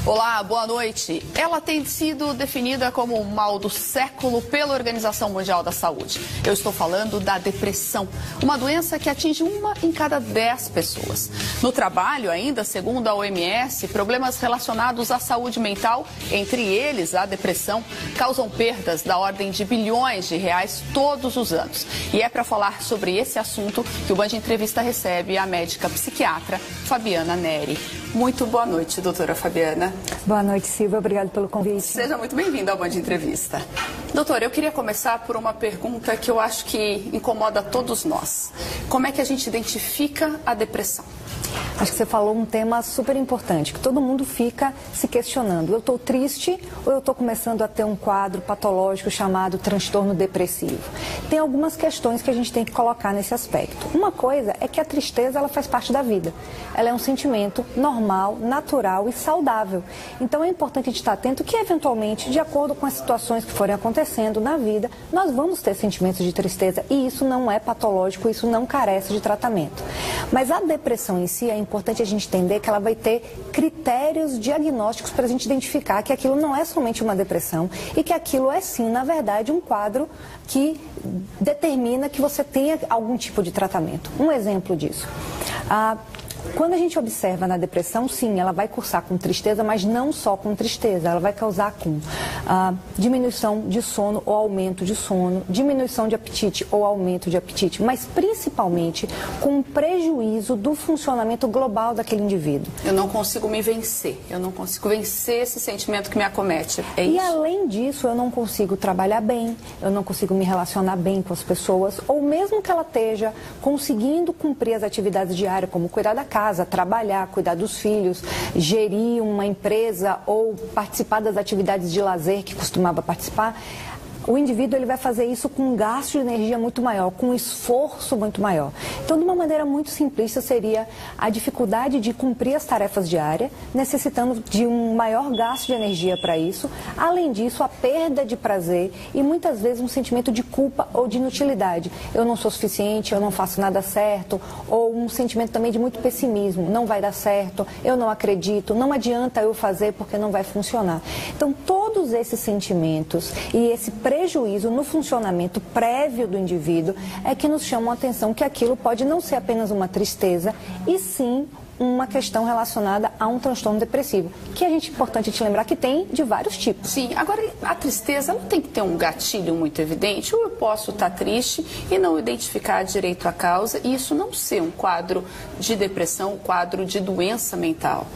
Olá, boa noite. Ela tem sido definida como o mal do século pela Organização Mundial da Saúde. Eu estou falando da depressão, uma doença que atinge 1 em cada 10 pessoas. No trabalho, ainda, segundo a OMS, problemas relacionados à saúde mental, entre eles a depressão, causam perdas da ordem de bilhões de reais todos os anos. E é para falar sobre esse assunto que o Band Entrevista recebe a médica psiquiatra Fabiana Neri. Muito boa noite, doutora Fabiana. Boa noite, Silvia. Obrigada pelo convite. Seja muito bem-vinda ao Band Entrevista. Doutora, eu queria começar por uma pergunta que eu acho que incomoda todos nós. Como é que a gente identifica a depressão? Acho que você falou um tema super importante, que todo mundo fica se questionando. Eu estou triste ou eu estou começando a ter um quadro patológico chamado transtorno depressivo? Tem algumas questões que a gente tem que colocar nesse aspecto. Uma coisa é que a tristeza ela faz parte da vida. Ela é um sentimento normal, natural e saudável. Então é importante a gente estar atento que, eventualmente, de acordo com as situações que forem acontecendo na vida, nós vamos ter sentimentos de tristeza e isso não é patológico, isso não carece de tratamento. Mas a depressão em si, é importante a gente entender que ela vai ter critérios diagnósticos para a gente identificar que aquilo não é somente uma depressão e que aquilo é sim, na verdade, um quadro que determina que você tenha algum tipo de tratamento. Um exemplo disso. Quando a gente observa na depressão, sim, ela vai cursar com tristeza, mas não só com tristeza, ela vai causar com diminuição de sono ou aumento de sono, diminuição de apetite ou aumento de apetite, mas principalmente com um prejuízo do funcionamento global daquele indivíduo. Eu não consigo me vencer, eu não consigo vencer esse sentimento que me acomete, é isso? E além disso, eu não consigo trabalhar bem, eu não consigo me relacionar bem com as pessoas, ou mesmo que ela esteja conseguindo cumprir as atividades diárias, como cuidar da casa, trabalhar, cuidar dos filhos, gerir uma empresa ou participar das atividades de lazer que costumava participar, o indivíduo ele vai fazer isso com um gasto de energia muito maior, com um esforço muito maior. Então, de uma maneira muito simplista, seria a dificuldade de cumprir as tarefas diárias, necessitando de um maior gasto de energia para isso. Além disso, a perda de prazer e muitas vezes um sentimento de culpa ou de inutilidade. Eu não sou suficiente, eu não faço nada certo, ou um sentimento também de muito pessimismo. Não vai dar certo, eu não acredito, não adianta eu fazer porque não vai funcionar. Então, todos esses sentimentos e esse prejuízo no funcionamento prévio do indivíduo é que nos chamam a atenção que aquilo pode não ser apenas uma tristeza, e sim uma questão relacionada a um transtorno depressivo, que é importante te lembrar que tem de vários tipos. Sim, agora a tristeza ela tem que ter um gatilho muito evidente, ou eu posso estar triste e não identificar direito a causa e isso não ser um quadro de depressão, um quadro de doença mental.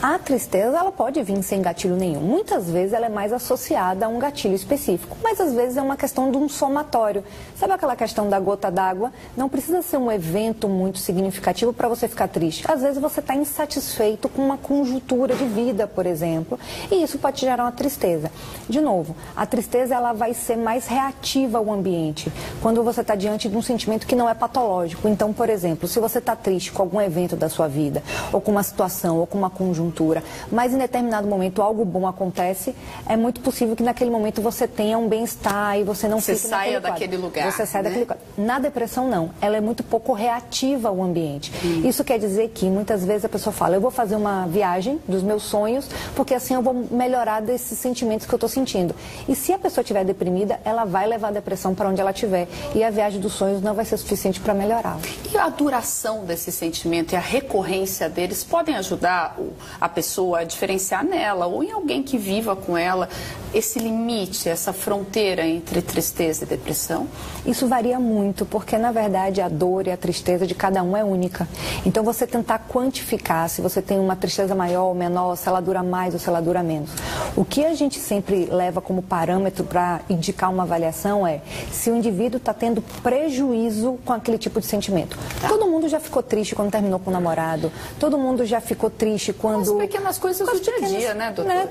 A tristeza ela pode vir sem gatilho nenhum. Muitas vezes ela é mais associada a um gatilho específico, mas às vezes é uma questão de um somatório. Sabe aquela questão da gota d'água? Não precisa ser um evento muito significativo para você ficar triste. Às vezes você está insatisfeito com uma conjuntura de vida, por exemplo, e isso pode gerar uma tristeza. De novo, a tristeza ela vai ser mais reativa ao ambiente, quando você está diante de um sentimento que não é patológico. Então, por exemplo, se você está triste com algum evento da sua vida, ou com uma situação, ou com uma conjuntura, mas em determinado momento algo bom acontece, é muito possível que naquele momento você tenha um bem-estar e você não fique saia daquele lugar. Você sai daquele quadro. Na depressão, não. Ela é muito pouco reativa ao ambiente. Isso quer dizer que muitas vezes a pessoa fala, eu vou fazer uma viagem dos meus sonhos, porque assim eu vou melhorar desses sentimentos que eu estou sentindo. E se a pessoa estiver deprimida, ela vai levar a depressão para onde ela estiver. E a viagem dos sonhos não vai ser suficiente para melhorá-la. E a duração desse sentimento e a recorrência deles podem ajudar a pessoa a diferenciar nela ou em alguém que viva com ela esse limite, essa fronteira entre tristeza e depressão? Isso varia muito, porque na verdade a dor e a tristeza de cada um é única. Então você tentar quantificar se você tem uma tristeza maior ou menor, se ela dura mais ou se ela dura menos. O que a gente sempre leva como parâmetro para indicar uma avaliação é se o indivíduo está tendo prejuízo com aquele tipo de sentimento. Todo mundo já ficou triste quando terminou com o namorado, todo mundo já ficou triste quando... As pequenas coisas do dia a dia, né, doutor? Né?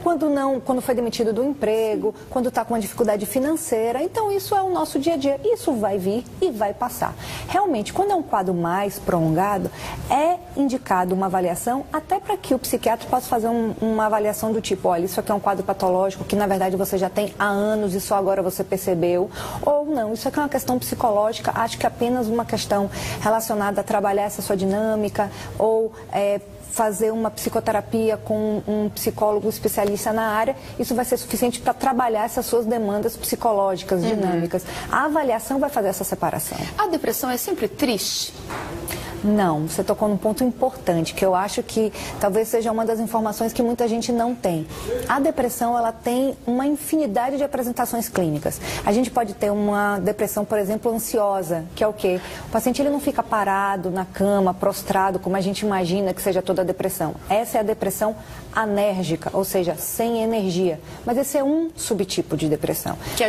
Quando foi demitido do emprego, quando está com uma dificuldade financeira. Então isso é o nosso dia a dia. Isso vai vir e vai passar. Realmente, quando é um quadro mais prolongado, é indicado indicado uma avaliação, até para que o psiquiatra possa fazer uma avaliação do tipo, olha, isso aqui é um quadro patológico que na verdade você já tem há anos e só agora você percebeu, ou não, isso aqui é uma questão psicológica, acho que é apenas uma questão relacionada a trabalhar essa sua dinâmica, ou fazer uma psicoterapia com um psicólogo especialista na área, isso vai ser suficiente para trabalhar essas suas demandas psicológicas, dinâmicas. A avaliação vai fazer essa separação. A depressão é sempre triste? Não, você tocou num ponto importante, que eu acho que talvez seja uma das informações que muita gente não tem. A depressão, ela tem uma infinidade de apresentações clínicas. A gente pode ter uma depressão, por exemplo, ansiosa, que é o quê? O paciente ele não fica parado na cama, prostrado, como a gente imagina que seja toda a depressão. Essa é a depressão anérgica, ou seja, sem energia. Mas esse é um subtipo de depressão. Que a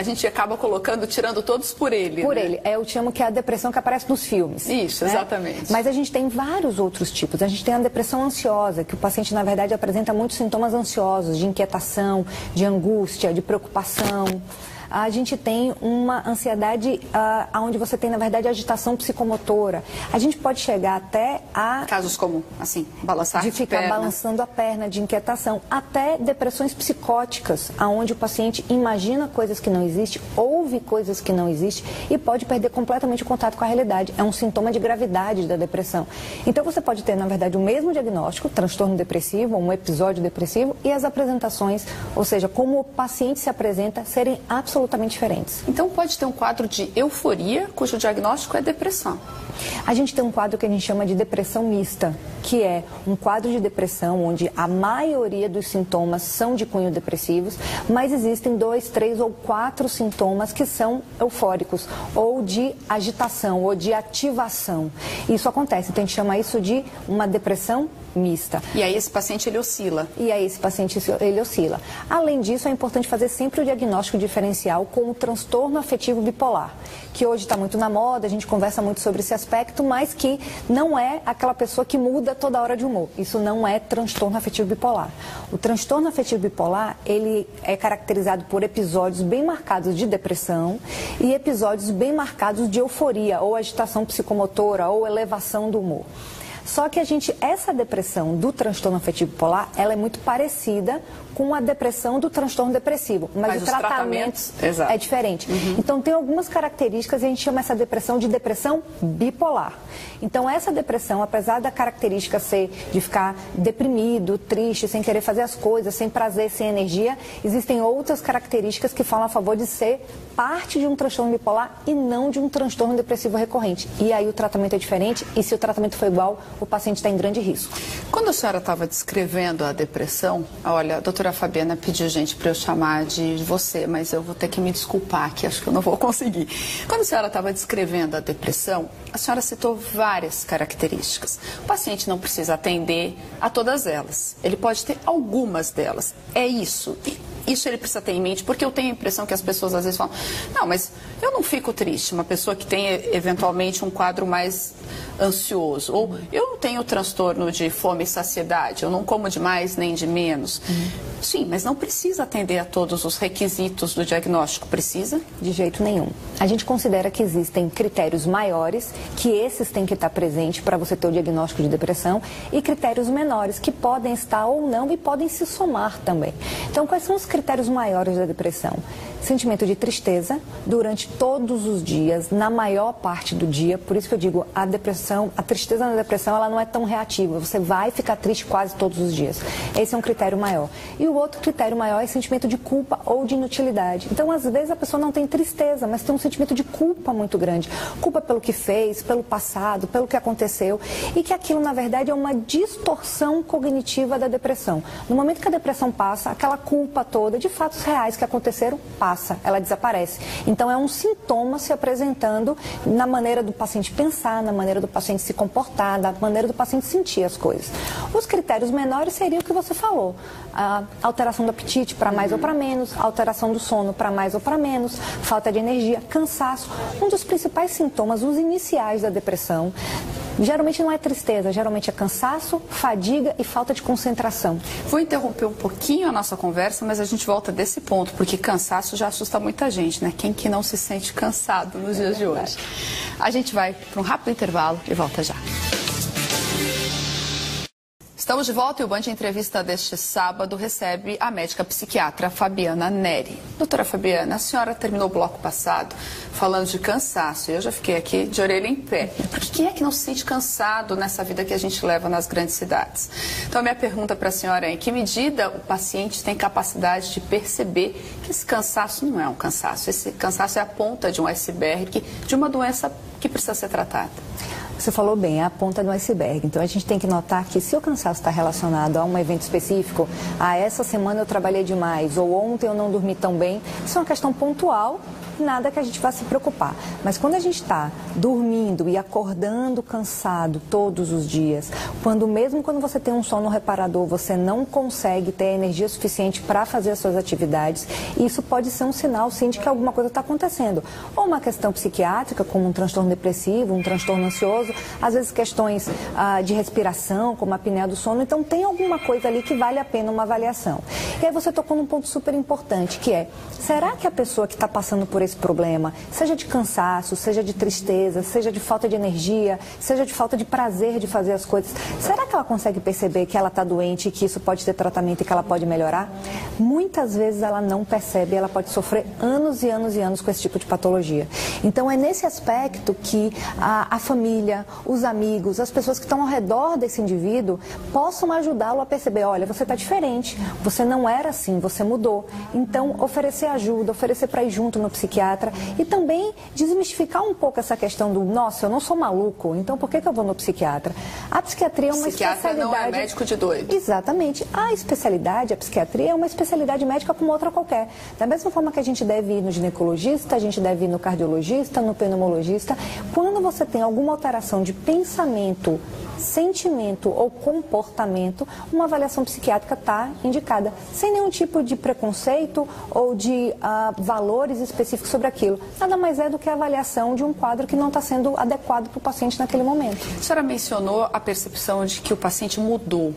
gente acaba colocando, tirando todos por ele. Por né? ele. Eu chamo que é a depressão que aparece nos filmes. Isso, né? Exatamente. Mas a gente tem vários outros tipos. A gente tem a depressão ansiosa, que o paciente, na verdade, apresenta muitos sintomas ansiosos, de inquietação, de angústia, de preocupação. A gente tem uma ansiedade onde você tem, na verdade, agitação psicomotora. A gente pode chegar até a... Casos como, assim, balançar de ficar perna. balançando a perna, de inquietação. Até depressões psicóticas, onde o paciente imagina coisas que não existem, ouve coisas que não existem e pode perder completamente o contato com a realidade. É um sintoma de gravidade da depressão. Então, você pode ter, na verdade, o mesmo diagnóstico, transtorno depressivo, um episódio depressivo, e as apresentações, ou seja, como o paciente se apresenta, serem absolutamente diferentes. Então pode ter um quadro de euforia, cujo diagnóstico é depressão. A gente tem um quadro que a gente chama de depressão mista, que é um quadro de depressão onde a maioria dos sintomas são de cunho depressivos, mas existem 2, 3 ou 4 sintomas que são eufóricos, ou de agitação, ou de ativação. Isso acontece, então a gente chama isso de uma depressão mista. E aí esse paciente ele oscila. E aí esse paciente ele oscila. Além disso, é importante fazer sempre o diagnóstico diferencial com o transtorno afetivo bipolar, que hoje está muito na moda, a gente conversa muito sobre esse aspecto, mas que não é aquela pessoa que muda toda hora de humor. Isso não é transtorno afetivo bipolar. O transtorno afetivo bipolar, ele é caracterizado por episódios bem marcados de depressão e episódios bem marcados de euforia, ou agitação psicomotora, ou elevação do humor. Só que essa depressão do transtorno afetivo bipolar, ela é muito parecida com a depressão do transtorno depressivo, mas o tratamento é diferente. Então, tem algumas características e a gente chama essa depressão de depressão bipolar. Então, essa depressão, apesar da característica ser de ficar deprimido, triste, sem querer fazer as coisas, sem prazer, sem energia, existem outras características que falam a favor de ser parte de um transtorno bipolar e não de um transtorno depressivo recorrente. E aí o tratamento é diferente e se o tratamento for igual, o paciente está em grande risco. Quando a senhora estava descrevendo a depressão, olha, a doutora Fabiana pediu, gente, para eu chamar de você, mas eu vou ter que me desculpar aqui, acho que eu não vou conseguir. Quando a senhora estava descrevendo a depressão, a senhora citou várias características. O paciente não precisa atender a todas elas, ele pode ter algumas delas. É isso. Isso ele precisa ter em mente, porque eu tenho a impressão que as pessoas às vezes falam, não, mas eu não fico triste, uma pessoa que tem eventualmente um quadro mais ansioso, ou eu não tenho transtorno de fome e saciedade, eu não como de mais nem de menos. Sim, mas não precisa atender a todos os requisitos do diagnóstico, precisa? De jeito nenhum. A gente considera que existem critérios maiores, que esses têm que estar presentes para você ter o diagnóstico de depressão, e critérios menores, que podem estar ou não e podem se somar também. Então, quais são os critérios maiores da depressão? Sentimento de tristeza durante todos os dias, na maior parte do dia. Por isso que eu digo, a tristeza na depressão, ela não é tão reativa. Você vai ficar triste quase todos os dias. Esse é um critério maior. E o outro critério maior é sentimento de culpa ou de inutilidade. Então, às vezes, a pessoa não tem tristeza, mas tem um sentimento de culpa muito grande. Culpa pelo que fez, pelo passado, pelo que aconteceu. E que aquilo, na verdade, é uma distorção cognitiva da depressão. No momento que a depressão passa, aquela culpa toda de fatos reais que aconteceram, passa. Ela desaparece. Então, é um sintoma se apresentando na maneira do paciente pensar, na maneira do paciente se comportar, na maneira do paciente sentir as coisas. Os critérios menores seriam o que você falou. A alteração do apetite para mais ou para menos, alteração do sono para mais ou para menos, falta de energia, cansaço. Um dos principais sintomas, os iniciais da depressão, geralmente não é tristeza, geralmente é cansaço, fadiga e falta de concentração. Vou interromper um pouquinho a nossa conversa, mas a gente volta desse ponto, porque cansaço já assusta muita gente, né? Quem que não se sente cansado nos dias de hoje? A gente vai para um rápido intervalo e volta já. Estamos de volta e o Band Entrevista deste sábado recebe a médica psiquiatra Fabiana Neri. Doutora Fabiana, a senhora terminou o bloco passado falando de cansaço e eu já fiquei aqui de orelha em pé. Porque quem é que não se sente cansado nessa vida que a gente leva nas grandes cidades? Então a minha pergunta para a senhora é: em que medida o paciente tem capacidade de perceber que esse cansaço não é um cansaço? Esse cansaço é a ponta de um iceberg de uma doença que precisa ser tratada. Você falou bem, é a ponta do iceberg. Então a gente tem que notar que se o cansaço está relacionado a um evento específico, essa semana eu trabalhei demais, ou ontem eu não dormi tão bem, isso é uma questão pontual, nada que a gente vá se preocupar. Mas quando a gente está dormindo e acordando cansado todos os dias, mesmo quando você tem um sono reparador, você não consegue ter energia suficiente para fazer as suas atividades, isso pode ser um sinal, sim, de que alguma coisa está acontecendo. Ou uma questão psiquiátrica, como um transtorno depressivo, um transtorno ansioso, às vezes questões de respiração, como a apneia do sono. Então tem alguma coisa ali que vale a pena uma avaliação. E aí você tocou num ponto super importante, que é: será que a pessoa que está passando por esse problema, seja de cansaço, seja de tristeza, seja de falta de energia, seja de falta de prazer de fazer as coisas, será que ela consegue perceber que ela está doente e que isso pode ter tratamento e que ela pode melhorar? Muitas vezes ela não percebe, ela pode sofrer anos e anos e anos com esse tipo de patologia. Então é nesse aspecto que a família, os amigos, as pessoas que estão ao redor desse indivíduo possam ajudá-lo a perceber: olha, você está diferente, você não era assim, você mudou. Então oferecer ajuda, oferecer para ir junto no psiquiatra e também desmistificar um pouco essa questão do: nossa, eu não sou maluco, então por que eu vou no psiquiatra? A psiquiatria é uma especialidade... não é médico de doido. Exatamente. A especialidade, a psiquiatria, é uma especialidade médica como outra qualquer. Da mesma forma que a gente deve ir no ginecologista, a gente deve ir no cardiologista, no pneumologista. Quando você tem alguma alteração de pensamento, sentimento ou comportamento, uma avaliação psiquiátrica está indicada, sem nenhum tipo de preconceito ou de valores específicos sobre aquilo. Nada mais é do que a avaliação de um quadro que não está sendo adequado para o paciente naquele momento. A senhora mencionou a percepção de que o paciente mudou,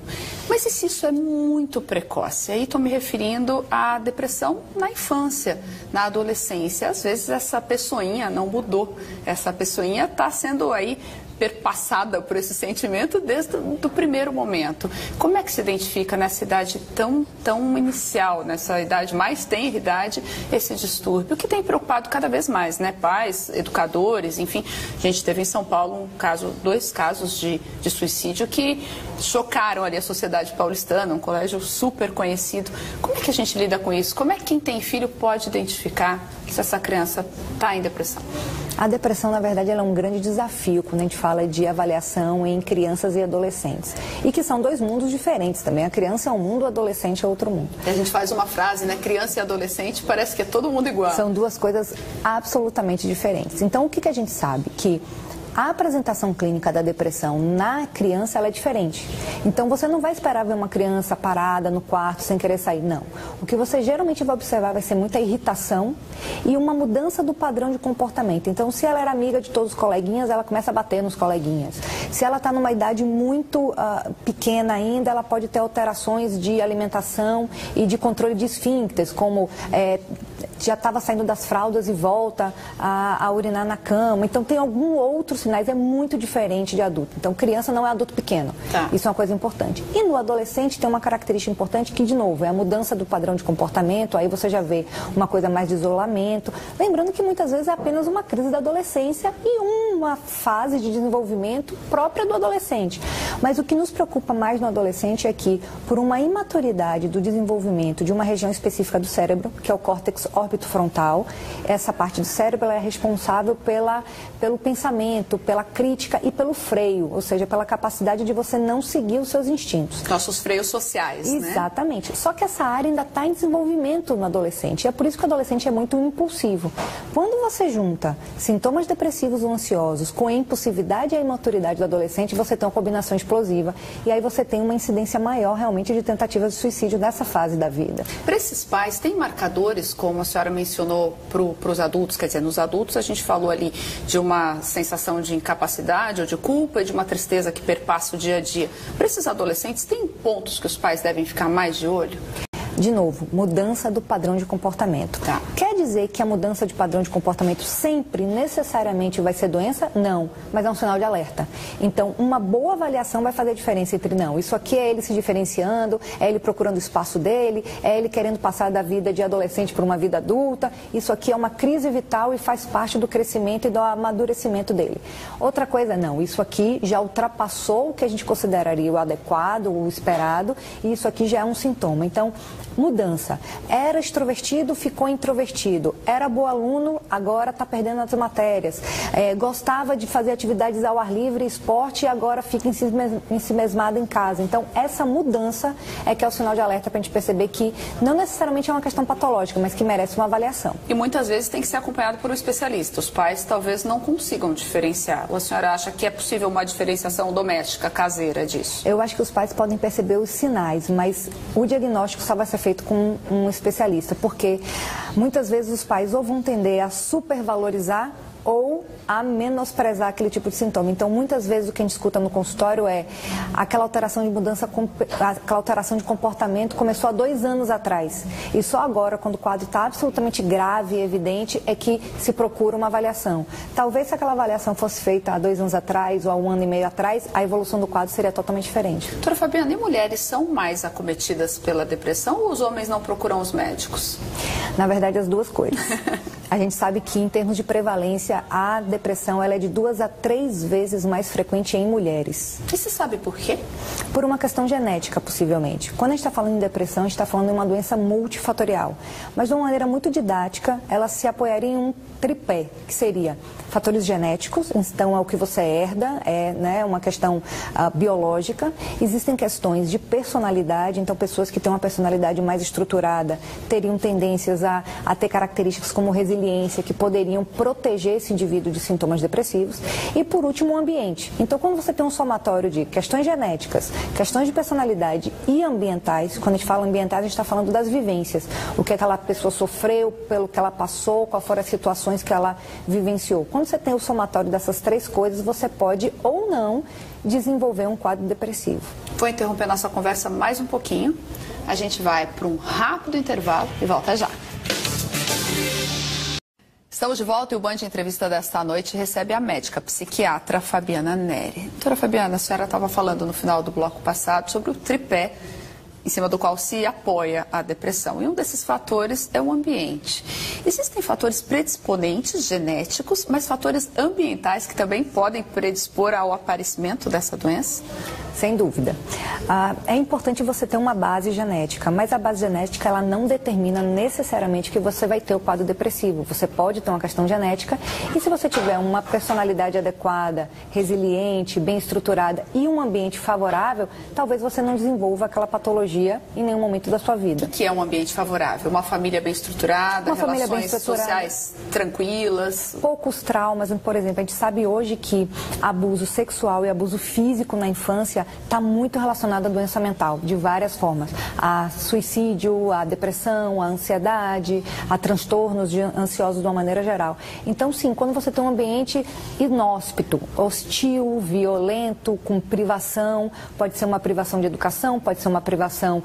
mas e se isso é muito precoce? Aí estou me referindo à depressão na infância, na adolescência. Às vezes essa pessoinha não mudou, essa pessoinha está sendo aí perpassada por esse sentimento desde o primeiro momento. Como é que se identifica nessa idade tão inicial, nessa idade mais tenra idade, esse distúrbio? O que tem preocupado cada vez mais, né? Pais, educadores, enfim. A gente teve em São Paulo dois casos de suicídio que chocaram ali a sociedade paulistana, um colégio super conhecido. Como é que a gente lida com isso? Como é que quem tem filho pode identificar se essa criança está em depressão? A depressão, na verdade, ela é um grande desafio quando a gente fala de avaliação em crianças e adolescentes. E que são dois mundos diferentes também. A criança é um mundo, o adolescente é outro mundo. E a gente faz uma frase, né? Criança e adolescente, parece que é todo mundo igual. São duas coisas absolutamente diferentes. Então, o que a gente sabe? Que a apresentação clínica da depressão na criança, ela é diferente. Então, você não vai esperar ver uma criança parada no quarto sem querer sair, não. O que você geralmente vai observar vai ser muita irritação e uma mudança do padrão de comportamento. Então, se ela era amiga de todos os coleguinhas, ela começa a bater nos coleguinhas. Se ela está numa idade muito pequena ainda, ela pode ter alterações de alimentação e de controle de esfíncteres, como já estava saindo das fraldas e volta a urinar na cama. Então, tem algum outro sinais, é muito diferente de adulto. Então, criança não é adulto pequeno. Tá. Isso é uma coisa importante. E no adolescente tem uma característica importante que, de novo, é a mudança do padrão de comportamento. Aí você já vê uma coisa mais de isolamento. Lembrando que muitas vezes é apenas uma crise da adolescência e uma fase de desenvolvimento própria do adolescente. Mas o que nos preocupa mais no adolescente é que, por uma imaturidade do desenvolvimento de uma região específica do cérebro, que é o córtex órbito-frontal, essa parte do cérebro ela é responsável pelo pensamento, pela crítica e pelo freio, ou seja, pela capacidade de você não seguir os seus instintos. Nossos freios sociais, né? Exatamente. Só que essa área ainda está em desenvolvimento no adolescente. E é por isso que o adolescente é muito impulsivo. Quando você junta sintomas depressivos ou ansiosos com a impulsividade e a imaturidade do adolescente, você tem uma combinação explosiva. E aí você tem uma incidência maior, realmente, de tentativas de suicídio nessa fase da vida. Para esses pais, tem marcadores, como a senhora mencionou, para os adultos? Quer dizer, nos adultos a gente falou ali de uma sensação de incapacidade ou de culpa e de uma tristeza que perpassa o dia a dia. Para esses adolescentes, tem pontos que os pais devem ficar mais de olho? De novo, mudança do padrão de comportamento. Tá. Quer dizer dizer que a mudança de padrão de comportamento sempre, necessariamente, vai ser doença? Não, mas é um sinal de alerta. Então, uma boa avaliação vai fazer a diferença entre não. Isso aqui é ele se diferenciando, é ele procurando o espaço dele, é ele querendo passar da vida de adolescente para uma vida adulta. Isso aqui é uma crise vital e faz parte do crescimento e do amadurecimento dele. Outra coisa, não, isso aqui já ultrapassou o que a gente consideraria o adequado, o esperado, e isso aqui já é um sintoma. Então, mudança. Era extrovertido, ficou introvertido. Era bom aluno, agora está perdendo as matérias. Gostava de fazer atividades ao ar livre, esporte, e agora fica ensimesmado em casa. Então, essa mudança é que é o sinal de alerta para a gente perceber que não necessariamente é uma questão patológica, mas que merece uma avaliação. E muitas vezes tem que ser acompanhado por um especialista. Os pais talvez não consigam diferenciar. Ou a senhora acha que é possível uma diferenciação doméstica, caseira disso? Eu acho que os pais podem perceber os sinais, mas o diagnóstico só vai ser feito com um especialista, porque muitas vezes os pais ou vão tender a supervalorizar ou a menosprezar aquele tipo de sintoma. Então, muitas vezes o que a gente escuta no consultório é aquela alteração de mudança, aquela alteração de comportamento começou há 2 anos atrás. E só agora, quando o quadro está absolutamente grave e evidente, é que se procura uma avaliação. Talvez se aquela avaliação fosse feita há 2 anos atrás ou há 1 ano e meio atrás, a evolução do quadro seria totalmente diferente. Doutora Fabiana, e mulheres são mais acometidas pela depressão ou os homens não procuram os médicos? Na verdade, as duas coisas. A gente sabe que, em termos de prevalência, a depressão ela é de 2 a 3 vezes mais frequente em mulheres. E se sabe por quê? Por uma questão genética, possivelmente. Quando a gente está falando em depressão, a gente está falando de uma doença multifatorial. Mas, de uma maneira muito didática, ela se apoiaria em um tripé, que seria fatores genéticos, então é o que você herda, é uma questão biológica. Existem questões de personalidade, então pessoas que têm uma personalidade mais estruturada teriam tendências a ter características como resiliência, que poderiam proteger esse indivíduo de sintomas depressivos. E, por último, o ambiente. Então, quando você tem um somatório de questões genéticas, questões de personalidade e ambientais, quando a gente fala ambientais, a gente está falando das vivências. O que aquela pessoa sofreu, pelo que ela passou, quais foram as situações que ela vivenciou. Quando você tem o somatório dessas 3 coisas, você pode ou não desenvolver um quadro depressivo. Vou interromper nossa conversa mais um pouquinho. A gente vai para um rápido intervalo e volta já. Estamos de volta e o Band Entrevista desta noite recebe a médica psiquiatra Fabiana Neri. Doutora Fabiana, a senhora estava falando no final do bloco passado sobre o tripé em cima do qual se apoia a depressão. E um desses fatores é o ambiente. Existem fatores predisponentes genéticos, mas fatores ambientais que também podem predispor ao aparecimento dessa doença? Sem dúvida. É importante você ter uma base genética, mas a base genética ela não determina necessariamente que você vai ter o quadro depressivo. Você pode ter uma questão genética e se você tiver uma personalidade adequada, resiliente, bem estruturada e um ambiente favorável, talvez você não desenvolva aquela patologia em nenhum momento da sua vida. O que é um ambiente favorável? Uma família bem estruturada, relações sociais tranquilas? Poucos traumas, por exemplo, a gente sabe hoje que abuso sexual e abuso físico na infância está muito relacionado à doença mental, de várias formas. A suicídio, a depressão, a ansiedade, a transtornos ansiosos de uma maneira geral. Então, sim, quando você tem um ambiente inóspito, hostil, violento, com privação, pode ser uma privação de educação, pode ser uma privação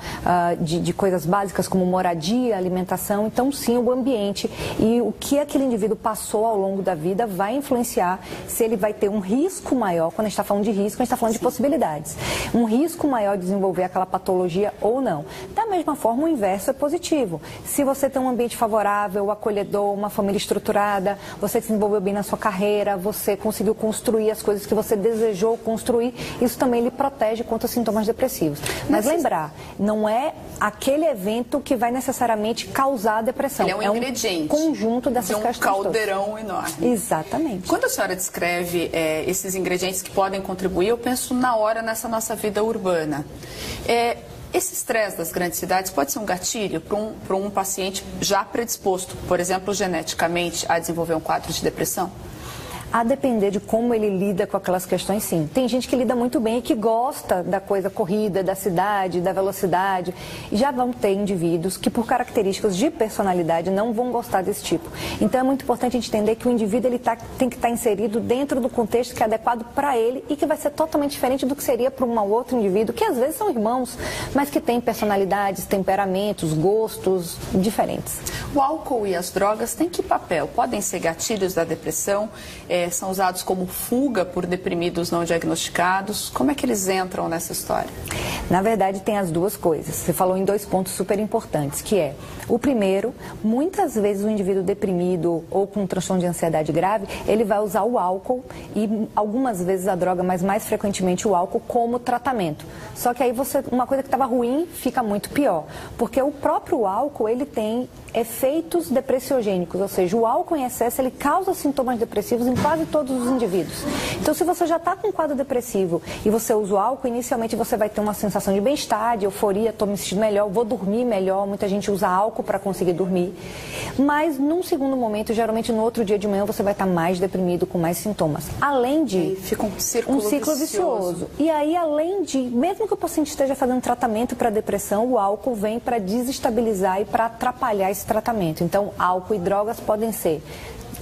de coisas básicas como moradia, alimentação. Então, sim, o ambiente e o que aquele indivíduo passou ao longo da vida vai influenciar se ele vai ter um risco maior. Quando a gente está falando de risco, a gente está falando de possibilidades. Um risco maior de desenvolver aquela patologia ou não. Da mesma forma, o inverso é positivo. Se você tem um ambiente favorável, acolhedor, uma família estruturada, você se desenvolveu bem na sua carreira, você conseguiu construir as coisas que você desejou construir, isso também lhe protege contra sintomas depressivos. Mas lembrar, não é aquele evento que vai necessariamente causar a depressão. Ele é um ingrediente. Conjunto dessas questões. De um caldeirão enorme. Exatamente. Quando a senhora descreve esses ingredientes que podem contribuir, eu penso na hora nessa nossa vida urbana. Esse estresse das grandes cidades pode ser um gatilho para um paciente já predisposto, por exemplo, geneticamente, a desenvolver um quadro de depressão? A depender de como ele lida com aquelas questões, sim. Tem gente que lida muito bem e que gosta da coisa corrida, da cidade, da velocidade. E já vão ter indivíduos que, por características de personalidade, não vão gostar desse tipo. Então, é muito importante a gente entender que o indivíduo tem que estar inserido dentro do contexto que é adequado para ele e que vai ser totalmente diferente do que seria para um outro indivíduo, que às vezes são irmãos, mas que têm personalidades, temperamentos, gostos diferentes. O álcool e as drogas têm que papel? Podem ser gatilhos da depressão? São usados como fuga por deprimidos não diagnosticados? Como é que eles entram nessa história? Na verdade, tem as duas coisas. Você falou em 2 pontos super importantes, que é, o primeiro, muitas vezes o indivíduo deprimido ou com um transtorno de ansiedade grave, ele vai usar o álcool e algumas vezes a droga, mas mais frequentemente o álcool como tratamento. Só que aí uma coisa que estava ruim fica muito pior, porque o próprio álcool, ele tem efeitos depressiogênicos, ou seja, o álcool em excesso, ele causa sintomas depressivos em quase todos os indivíduos. Então, se você já está com um quadro depressivo e você usa o álcool, inicialmente você vai ter uma sensação de bem-estar, de euforia, estou me sentindo melhor, vou dormir melhor, muita gente usa álcool para conseguir dormir, mas num segundo momento, geralmente no outro dia de manhã, você vai estar mais deprimido, com mais sintomas. Além de... Fica um ciclo vicioso. E aí, além de, mesmo que o paciente esteja fazendo tratamento para depressão, o álcool vem para desestabilizar e para atrapalhar esse tratamento. Então, álcool e drogas podem ser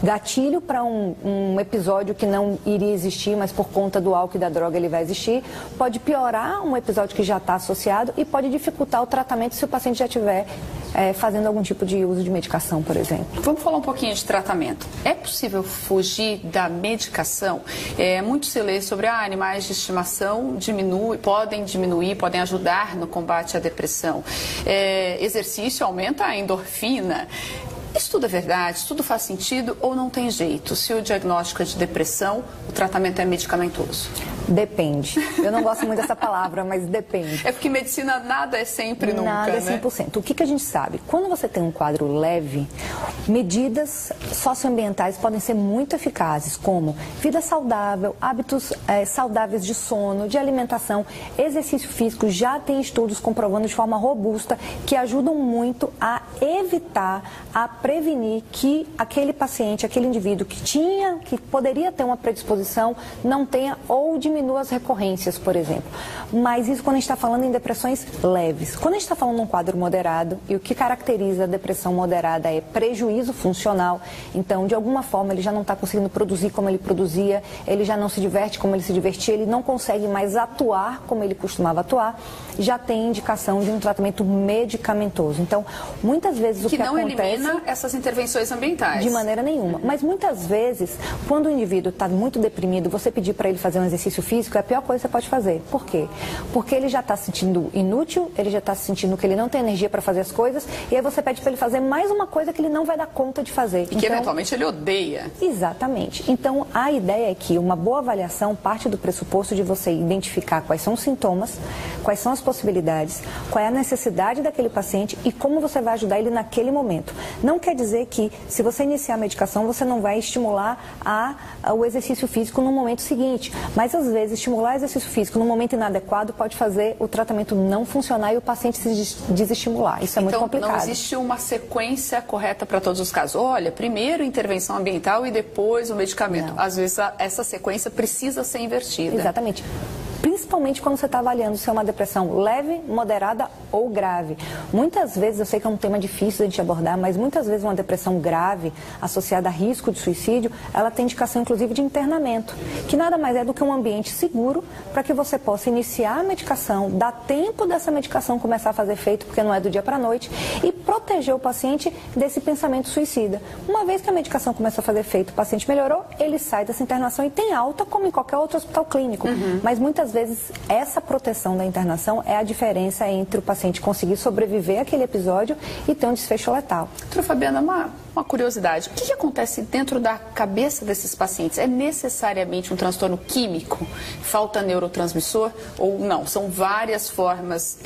gatilho para um episódio que não iria existir, mas por conta do álcool e da droga ele vai existir. Pode piorar um episódio que já está associado e pode dificultar o tratamento se o paciente já estiver fazendo algum tipo de uso de medicação, por exemplo. Vamos falar um pouquinho de tratamento. É possível fugir da medicação? Muito se lê sobre animais de estimação podem ajudar no combate à depressão. Exercício aumenta a endorfina. Isso tudo é verdade? Isso tudo faz sentido ou não tem jeito? Se o diagnóstico é de depressão, o tratamento é medicamentoso? Depende. Eu não gosto muito dessa palavra, mas depende. É porque medicina nada é sempre nunca, nada é 100%. O que a gente sabe? Quando você tem um quadro leve, medidas socioambientais podem ser muito eficazes, como vida saudável, hábitos saudáveis de sono, de alimentação, exercício físico. Já tem estudos comprovando de forma robusta que ajudam muito a evitar, a prevenir que aquele paciente, aquele indivíduo que poderia ter uma predisposição, não tenha ou diminua as recorrências, por exemplo. Mas isso quando a gente está falando em depressões leves. Quando a gente está falando em um quadro moderado, e o que caracteriza a depressão moderada é prejuízo funcional, então, de alguma forma, ele já não está conseguindo produzir como ele produzia, ele já não se diverte como ele se divertia, ele não consegue mais atuar como ele costumava atuar, já tem indicação de um tratamento medicamentoso. Então, muitas vezes o que acontece... Que não elimina essas intervenções ambientais. De maneira nenhuma. Mas muitas vezes, quando o indivíduo está muito deprimido, você pedir para ele fazer um exercício físico é a pior coisa que você pode fazer. Por quê? Porque ele já está se sentindo inútil, ele já está se sentindo que ele não tem energia para fazer as coisas, e aí você pede para ele fazer mais uma coisa que ele não vai dar conta de fazer. E que eventualmente ele odeia. Exatamente. Então, a ideia é que uma boa avaliação parte do pressuposto de você identificar quais são os sintomas, quais são as possibilidades, qual é a necessidade daquele paciente e como você vai ajudar ele naquele momento. Não quer dizer que, se você iniciar a medicação, você não vai estimular o exercício físico no momento seguinte. Mas, às vezes, estimular o exercício físico no momento inadequado pode fazer o tratamento não funcionar e o paciente se desestimular. Isso é muito complicado. Então, não existe uma sequência correta para todos os casos. Olha, primeiro intervenção ambiental e depois o medicamento. Não. Às vezes, essa sequência precisa ser invertida. Exatamente. Principalmente quando você está avaliando se é uma depressão leve, moderada ou grave. Muitas vezes, eu sei que é um tema difícil de a gente abordar, mas muitas vezes uma depressão grave, associada a risco de suicídio, ela tem indicação inclusive de internamento, que nada mais é do que um ambiente seguro para que você possa iniciar a medicação, dar tempo dessa medicação começar a fazer efeito, porque não é do dia para a noite, e proteger o paciente desse pensamento suicida. Uma vez que a medicação começa a fazer efeito, o paciente melhorou, ele sai dessa internação e tem alta como em qualquer outro hospital clínico. Mas muitas vezes essa proteção da internação é a diferença entre o paciente conseguir sobreviver àquele episódio e ter um desfecho letal. Doutora Fabiana, uma curiosidade, o que acontece dentro da cabeça desses pacientes? É necessariamente um transtorno químico? Falta neurotransmissor ou não? São várias formas,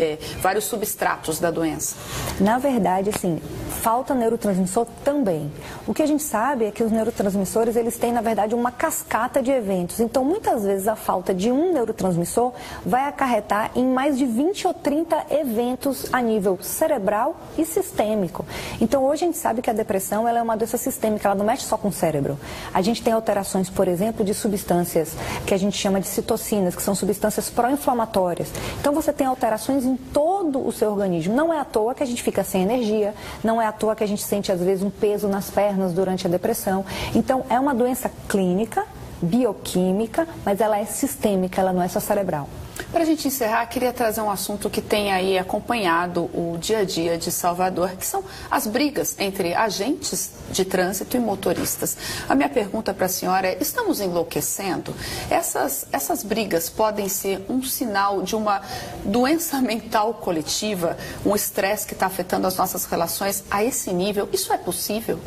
vários substratos da doença? Na verdade, assim, falta neurotransmissor também. O que a gente sabe é que os neurotransmissores, eles têm, na verdade, uma cascata de eventos. Então, muitas vezes, a falta de um neurotransmissor comentou, vai acarretar em mais de 20 ou 30 eventos a nível cerebral e sistêmico. Então, hoje a gente sabe que a depressão ela é uma doença sistêmica, ela não mexe só com o cérebro. A gente tem alterações, por exemplo, de substâncias que a gente chama de citocinas, que são substâncias pró-inflamatórias. Então, você tem alterações em todo o seu organismo. Não é à toa que a gente fica sem energia, não é à toa que a gente sente, às vezes, um peso nas pernas durante a depressão. Então, é uma doença clínica, bioquímica, mas ela é sistêmica, ela não é só cerebral. Para a gente encerrar, queria trazer um assunto que tem aí acompanhado o dia a dia de Salvador, que são as brigas entre agentes de trânsito e motoristas. A minha pergunta para a senhora é, estamos enlouquecendo? Essas brigas podem ser um sinal de uma doença mental coletiva, um estresse que está afetando as nossas relações a esse nível? Isso é possível?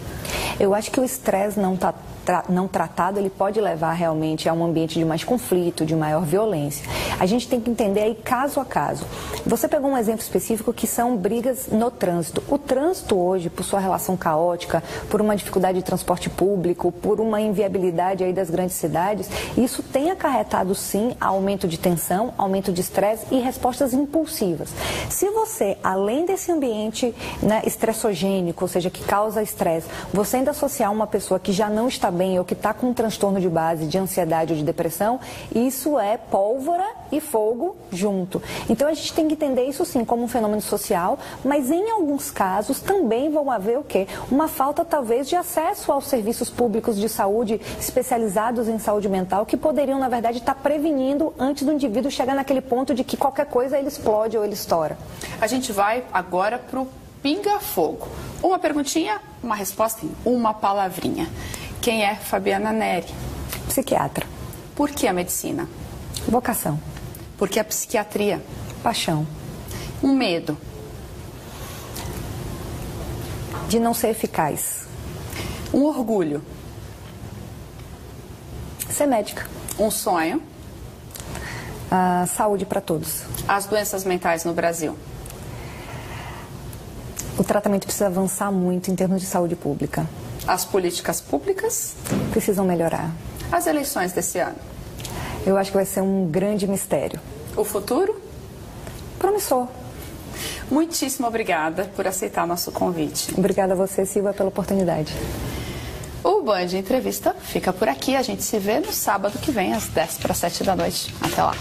Eu acho que o estresse não tratado, ele pode levar realmente a um ambiente de mais conflito, de maior violência. A gente tem que entender aí caso a caso. Você pegou um exemplo específico que são brigas no trânsito. O trânsito hoje, por sua relação caótica, por uma dificuldade de transporte público, por uma inviabilidade aí das grandes cidades, isso tem acarretado sim aumento de tensão, aumento de estresse e respostas impulsivas. Se você, além desse ambiente, né, estressogênico, ou seja, que causa estresse, você ainda associar uma pessoa que já não está bem ou que está com um transtorno de base de ansiedade ou de depressão, isso é pólvora e fogo junto. Então a gente tem que entender isso sim como um fenômeno social, mas em alguns casos também vão haver o quê? Uma falta talvez de acesso aos serviços públicos de saúde especializados em saúde mental que poderiam na verdade estar prevenindo antes do indivíduo chegar naquele ponto de que qualquer coisa ele explode ou ele estoura. A gente vai agora para o pinga-fogo. Uma perguntinha, uma resposta em uma palavrinha. Quem é Fabiana Neri? Psiquiatra. Por que a medicina? Vocação. Por que a psiquiatria? Paixão. Um medo? De não ser eficaz. Um orgulho? Ser médica. Um sonho? Saúde para todos. As doenças mentais no Brasil? O tratamento precisa avançar muito em termos de saúde pública. As políticas públicas? Precisam melhorar. As eleições desse ano? Eu acho que vai ser um grande mistério. O futuro? Promissor. Muitíssimo obrigada por aceitar nosso convite. Obrigada a você, Silva, pela oportunidade. O Band Entrevista fica por aqui. A gente se vê no sábado que vem, às 10 para 7 da noite. Até lá.